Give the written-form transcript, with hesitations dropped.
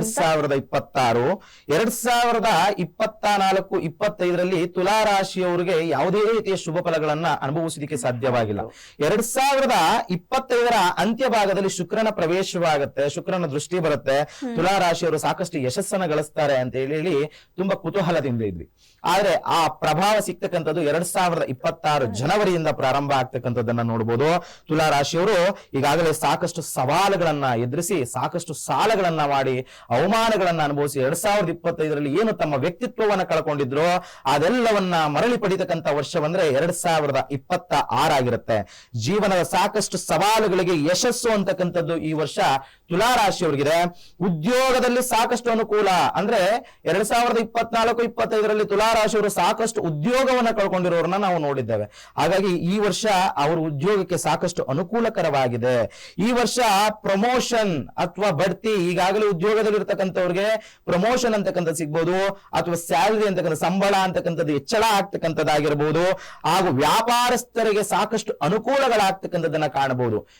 2026. 2024-25ರಲ್ಲಿ ತುಲಾ ರಾಶಿಯವರಿಗೆ ಯಾವುದೇ ರೀತಿಯ ಶುಭ ಫಲಗಳನ್ನ ಅನುಭವಿಸಲಿಕ್ಕೆ ಸಾಧ್ಯವಾಗಿಲ್ಲ. 2025ರ ಅಂತ್ಯ ಭಾಗದಲ್ಲಿ ಶುಕ್ರನ ಪ್ರವೇಶವಾಗುತ್ತೆ, ಶುಕ್ರನ ದೃಷ್ಟಿ ಬರುತ್ತೆ, ತುಲಾ ರಾಶಿಯವರು ಸಾಕಷ್ಟು ಯಶಸ್ಸನ್ನ ಗಳಿಸ್ತಾರೆ ಅಂತ ಹೇಳಿ ತುಂಬಾ ಕುತೂಹಲದಿಂದ ಇದ್ವಿ. ಆದ್ರೆ ಆ ಪ್ರಭಾವ ಸಿಗ್ತಕ್ಕಂಥದ್ದು 2026 ಜನವರಿಯಿಂದ ಪ್ರಾರಂಭ ಆಗ್ತಕ್ಕಂಥದ್ದನ್ನ ನೋಡ್ಬೋದು. ತುಲಾ ರಾಶಿಯವರು ಈಗಾಗಲೇ ಸಾಕಷ್ಟು ಸವಾಲುಗಳನ್ನ ಎದುರಿಸಿ, ಸಾಕಷ್ಟು ಸಾಲಗಳನ್ನ ಮಾಡಿ, ಅವಮಾನಗಳನ್ನ ಅನುಭವಿಸಿ 2025ರಲ್ಲಿ ಏನು ತಮ್ಮ ವ್ಯಕ್ತಿತ್ವವನ್ನ ಕಳ್ಕೊಂಡಿದ್ರು ಅದೆಲ್ಲವನ್ನ ಮರಳಿ ಪಡಿತಕ್ಕಂಥ ವರ್ಷವಂದ್ರೆ 2026 ಆಗಿರುತ್ತೆ. ಜೀವನದ ಸಾಕಷ್ಟು ಸವಾಲುಗಳಿಗೆ ಯಶಸ್ಸು ಅಂತಕ್ಕಂಥದ್ದು ಈ ವರ್ಷ ತುಲಾ ರಾಶಿಯವರಿಗಿದೆ. ಉದ್ಯೋಗದಲ್ಲಿ ಸಾಕಷ್ಟು ಅನುಕೂಲ, ಅಂದ್ರೆ 2024-25ರಲ್ಲಿ ತುಲಾ ರಾಶಿಯವರು ಸಾಕಷ್ಟು ಉದ್ಯೋಗವನ್ನ ಕಳ್ಕೊಂಡಿರೋರನ್ನ ನಾವು ನೋಡಿದ್ದೇವೆ. ಹಾಗಾಗಿ ಈ ವರ್ಷ ಅವರ ಉದ್ಯೋಗಕ್ಕೆ ಸಾಕಷ್ಟು ಅನುಕೂಲಕರವಾಗಿದೆ. ಈ ವರ್ಷ ಪ್ರಮೋಷನ್ ಅಥವಾ ಬಡ್ತಿ, ಈಗಾಗಲೇ ಉದ್ಯೋಗದಲ್ಲಿ ಇರ್ತಕ್ಕಂಥವ್ರಿಗೆ ಪ್ರಮೋಷನ್ ಅಂತಕ್ಕಂಥದ್ದು ಸಿಗ್ಬೋದು, ಅಥವಾ ಸ್ಯಾಲರಿ ಅಂತಕ್ಕಂಥ ಸಂಬಳ ಅಂತಕ್ಕಂಥದ್ದು ಹೆಚ್ಚಳ ಆಗ್ತಕ್ಕಂಥದ್ದಾಗಿರ್ಬೋದು, ಹಾಗೂ ವ್ಯಾಪಾರಸ್ಥರಿಗೆ ಸಾಕಷ್ಟು ಅನುಕೂಲಗಳಾಗ್ತಕ್ಕಂಥದ್ದನ್ನ ಕಾಣಬಹುದು.